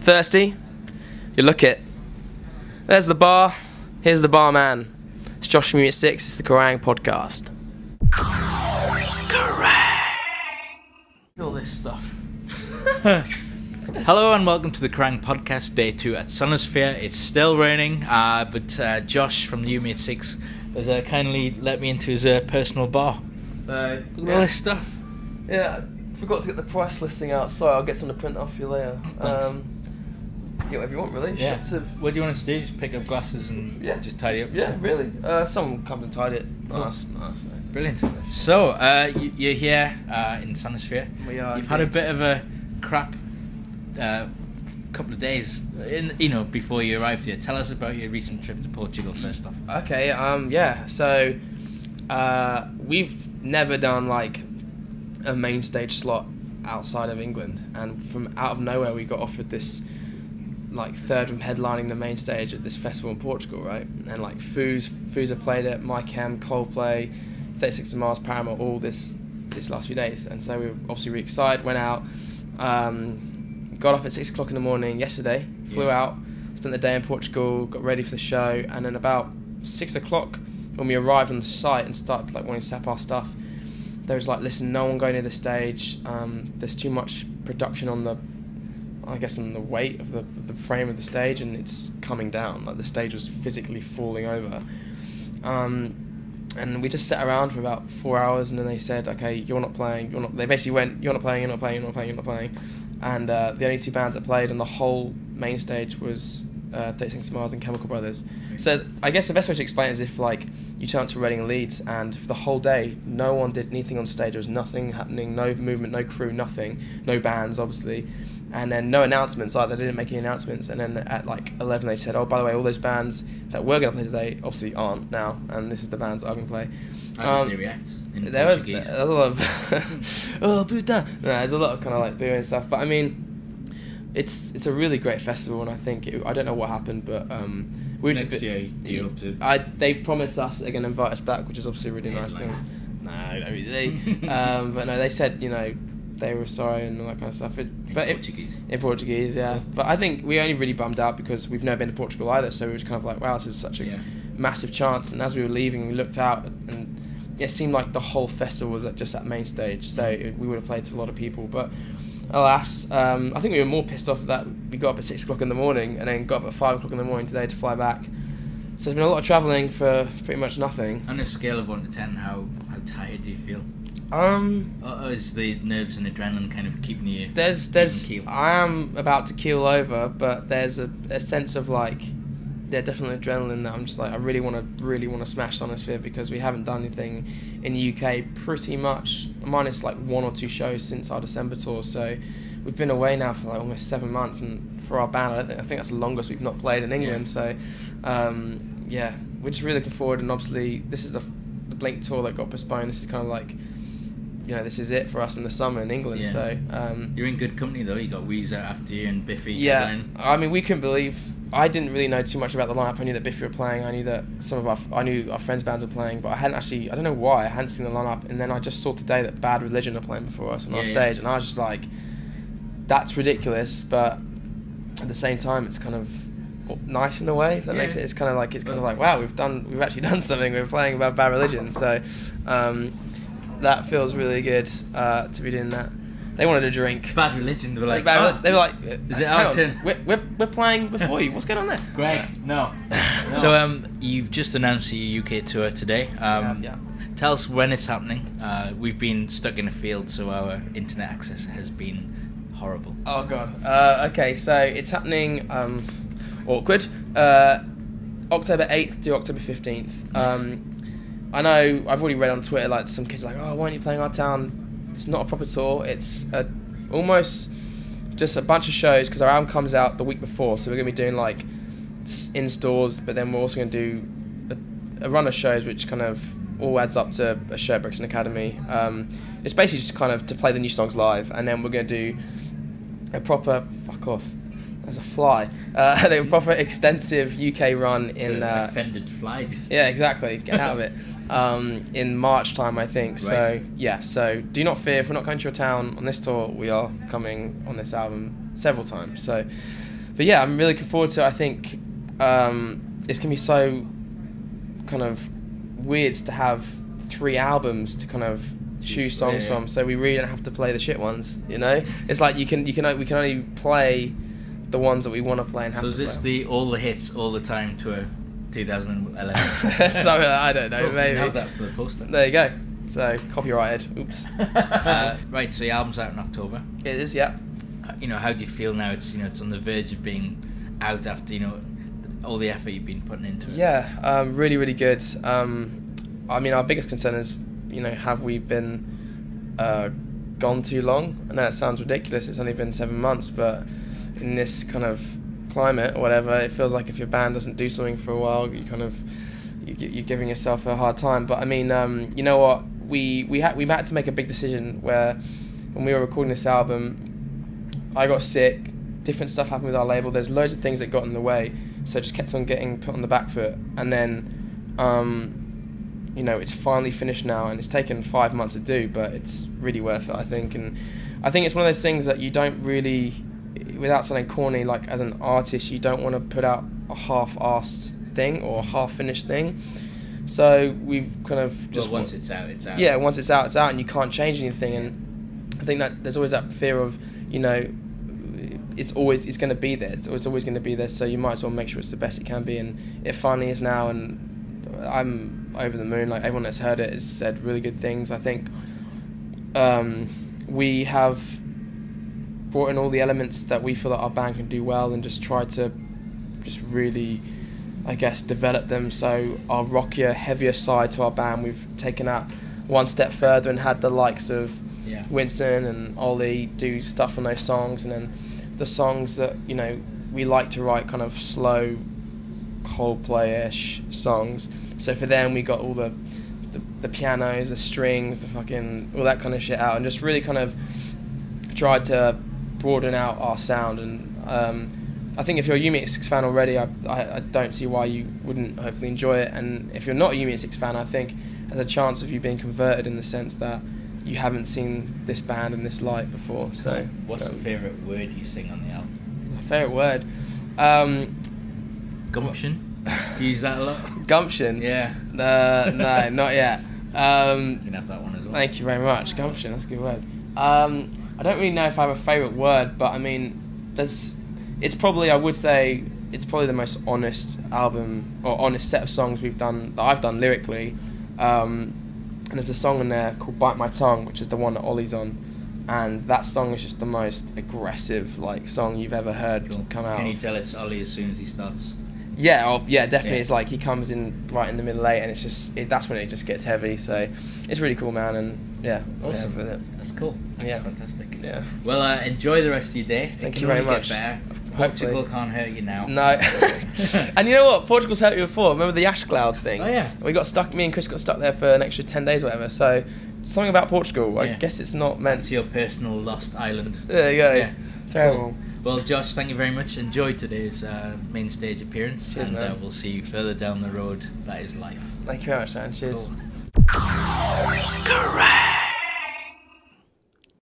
Thirsty? You look it. There's the bar. Here's the barman. It's Josh from Unit 6. It's the Kerrang podcast. Kerrang. All this stuff. Hello and welcome to the Kerrang podcast, day 2 at Sonosphere. It's still raining, but Josh from Unit 6 has kindly let me into his personal bar. So, look at all this stuff. Yeah, forgot to get the price listing out. Sorry, I'll get some to print off for you later. Get whatever you want, really. Yeah. Of... What do you want us to do? Just pick up glasses and just tidy up? Yeah, really. Someone come and tidy it. Nice. Brilliant. So, you're here in Sonosphere. We are. You've had a bit of a crap couple of days, before you arrived here. Tell us about your recent trip to Portugal first off. Okay. Yeah. So, we've never done like a main stage slot outside of England, and from out of nowhere we got offered this like third from headlining the main stage at this festival in Portugal, right? And like Foos have played it, My Chem, Coldplay, 36 Miles, Paramore, all this last few days, and so we were obviously really excited. Went out, got off at 6 o'clock in the morning yesterday, flew out, spent the day in Portugal, got ready for the show, and then about 6 o'clock when we arrived on the site and started like wanting to set up our stuff, there was like, listen, no one go near the stage. There's too much production on the weight of the frame of the stage, and it's coming down. Like the stage was physically falling over. And we just sat around for about 4 hours, and then they said, okay, you're not playing. They basically went, you're not playing. And the only two bands that played on the whole main stage was 36 Miles and Chemical Brothers. So I guess the best way to explain it is if like you turn up to Reading and Leeds, and for the whole day no one did anything on stage. There was nothing happening, no movement, no crew, nothing, no bands obviously, and then no announcements either. They didn't make any announcements. And then at like 11 they said, oh, by the way, all those bands that were going to play today obviously aren't now, and this is the bands that are going to play. How did they react in there was Portuguese? a lot of oh puta. No, there's a lot of kind of like booing and stuff, but I mean it's a really great festival, and I think I don't know what happened, but we've next just year do you hope to? They've promised us they're going to invite us back, which is obviously a really nice thing. No, I mean, they but no, they said they were sorry and all that kind of stuff. In Portuguese, yeah. But I think we only really bummed out because we've never been to Portugal either, so we were just kind of like, wow, this is such a massive chance. And as we were leaving, we looked out, and it seemed like the whole festival was at just that main stage, so we would have played to a lot of people. But alas, I think we were more pissed off that we got up at 6 o'clock in the morning and then got up at 5 o'clock in the morning today to fly back. So there's been a lot of travelling for pretty much nothing. On a scale of 1 to 10, how tired do you feel? Or is the nerves and adrenaline kind of keeping you keel? I am about to keel over, but there's a sense of like, definitely adrenaline that I'm just like, I really want to smash Sonosphere, because we haven't done anything in the UK pretty much, minus like 1 or 2 shows since our December tour. So we've been away now for like almost 7 months, and for our band, I think that's the longest we've not played in England. So we're just really looking forward, and obviously this is the Blink tour that got postponed. This is kind of like, this is it for us in the summer in England. Yeah. So you're in good company though. You got Weezer after you and Biffy. Yeah, I mean, we couldn't believe. I didn't really know too much about the lineup. I knew that Biffy were playing. I knew that I knew our friends' bands were playing, but I hadn't actually. I don't know why I hadn't seen the lineup. And then I just saw today that Bad Religion are playing before us on our stage, and I was just like, that's ridiculous. But at the same time, it's kind of nice in a way. If that makes it. It's kind of like wow, we've actually done something. We're playing about Bad Religion, so that feels really good to be doing that. They wanted a drink. Bad Religion. They were like, they were like, is it out of 10? We're playing before you. What's going on there? Greg, no. So you've just announced your UK tour today. Tell us when it's happening. We've been stuck in a field, so our internet access has been horrible. Oh god. Okay, so it's happening. Awkward. October 8th to October 15th. Nice. I know. I've already read on Twitter like some kids are like, oh, why aren't you playing our town? It's not a proper tour. It's almost just a bunch of shows, because our album comes out the week before, so we're going to be doing like in stores, but then we're also going to do a run of shows which kind of all adds up to a show at Brixton Academy. It's basically just kind of to play the new songs live, and then we're going to do a proper there's a fly. A proper extensive UK run in offended flies. Yeah, exactly. Get out of it. In March time, I think. Right. So do not fear. If we're not coming to your town on this tour, we are coming on this album several times. So but yeah, I'm really looking forward to it. I think it's gonna be so kind of weird to have 3 albums to kind of choose songs from, so we really don't have to play the shit ones, you know. It's like we can only play the ones that we want to play and have. So is this the all the hits all the time tour 2011? Something like, I don't know, maybe. Have that for the poster. There you go. So copyrighted. Oops. Right. So the album's out in October. It is, yeah. You know, how do you feel now? It's it's on the verge of being out after all the effort you've been putting into it. Yeah, really, really good. I mean, our biggest concern is, have we been gone too long? I know it sounds ridiculous. It's only been 7 months, but in this kind of climate or whatever, it feels like if your band doesn't do something for a while, you're giving yourself a hard time. But I mean, you know what? We had to make a big decision where when we were recording this album, I got sick. Different stuff happened with our label. There's loads of things that got in the way, so it just kept on getting put on the back foot. And then, it's finally finished now, and it's taken 5 months to do, but it's really worth it, I think. And I think it's one of those things that you don't really, without sounding corny, like as an artist, you don't want to put out a half-assed thing or a half-finished thing. So we've kind of just... Well, once it's out, it's out. Yeah, once it's out, and you can't change anything. And I think that there's always that fear of, it's going to be there. It's always going to be there, so you might as well make sure it's the best it can be. And it finally is now, and I'm over the moon. Like, everyone that's heard it has said really good things. I think we have brought in all the elements that we feel that our band can do well, and just tried to just really, I guess, develop them. So our rockier, heavier side to our band, we've taken out one step further and had the likes of Winston and Ollie do stuff on those songs, and then the songs that we like to write, kind of slow Coldplay-ish songs. So for them, we got all the pianos, the strings, the fucking all that kind of shit out, and just really kind of tried to broaden out our sound. And I think if you're a U-Meet6 fan already, I don't see why you wouldn't hopefully enjoy it. And if you're not a U-Meet6 fan, I think there's a chance of you being converted, in the sense that you haven't seen this band in this light before. So what's the favourite word you sing on the album? My favourite word? Gumption? Do you use that a lot? Gumption? Yeah. No, not yet. You can have that one as well. Thank you very much. Gumption, that's a good word. I don't really know if I have a favourite word, but I mean, it's probably the most honest album, or honest set of songs that I've done lyrically. And there's a song in there called Bite My Tongue, which is the one that Ollie's on, and that song is just the most aggressive song you've ever heard come out. Can you tell it's Ollie as soon as he starts? Yeah, definitely. Yeah. It's like he comes in right in the middle late, and it's just that's when it just gets heavy. So it's really cool, man, and awesome. With it. That's cool. That's fantastic. Yeah. Well, enjoy the rest of your day. Thank you very much. Portugal can't hurt you now. No. And you know what? Portugal's hurt you before. Remember the ash cloud thing? Oh yeah. Me and Chris got stuck there for an extra 10 days or whatever. So something about Portugal. I guess it's not meant. It's your personal lost island. There you go. Yeah. Terrible. Cool. Well, Josh, thank you very much. Enjoy today's main stage appearance. Cheers, man. We'll see you further down the road. That is life. Thank you very much, man. Cheers. Cool. Kerrang!